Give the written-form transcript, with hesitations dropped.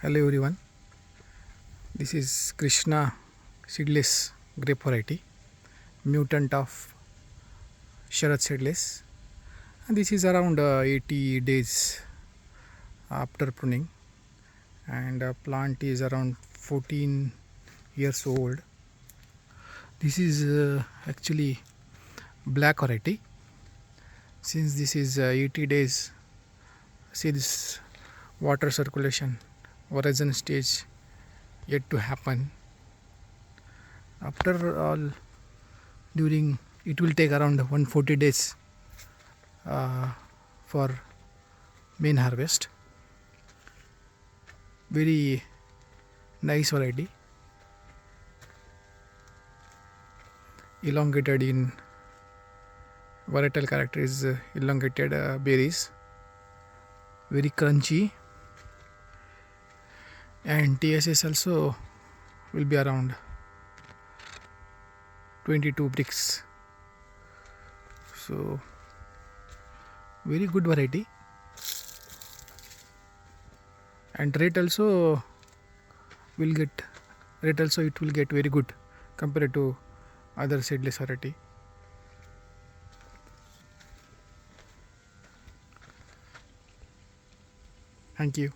Hello everyone, this is Krishna seedless grape variety, mutant of Sharad seedless, and this is around 80 days after pruning, and plant is around 14 years old. This is actually black variety. Since this is 80 days, see this water circulation, horizon stage yet to happen. After all, during it will take around 140 days for main harvest. Very nice variety, elongated in varietal character is elongated berries, very crunchy, and TSS also will be around 22 bricks. So very good variety, and rate also it will get very good compared to other seedless variety. Thank you.